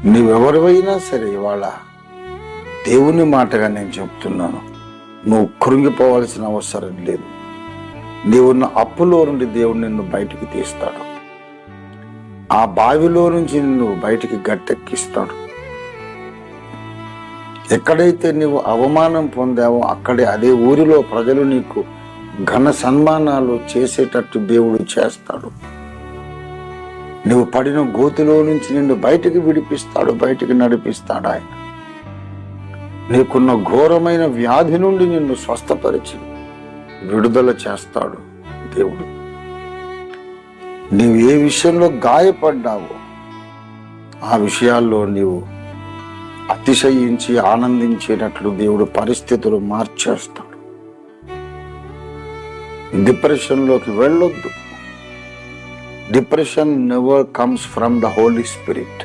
నువ్వెవరివైనా సరే ఇవాళ దేవుని మాటగా నేను చెప్తున్నాను, నువ్వు కృంగిపోవాల్సిన అవసరం లేదు. నీవున్న అప్పులో నుండి దేవుడు నిన్ను బయటికి తీస్తాడు. ఆ బావిలో నుంచి నిన్ను బయటికి గట్టెక్కిస్తాడు. ఎక్కడైతే నీవు అవమానం పొందావో అక్కడే అదే ఊరిలో ప్రజలు నీకు ఘన సన్మానాలు చేసేటట్టు దేవుడు చేస్తాడు. నువ్వు పడిన గోతిలో నుంచి నిన్ను బయటికి విడిపిస్తాడు, బయటికి నడిపిస్తాడు ఆయన. నీకున్న ఘోరమైన వ్యాధి నుండి నిన్ను స్వస్థపరిచి విడుదల చేస్తాడు దేవుడు. నీవు ఏ విషయంలో గాయపడ్డావో ఆ విషయాల్లో నీవు అతిశయించి ఆనందించేటట్లు దేవుడు పరిస్థితులు మార్చేస్తాడు. డిప్రెషన్లోకి వెళ్ళొద్దు. Depression never comes from the Holy spirit.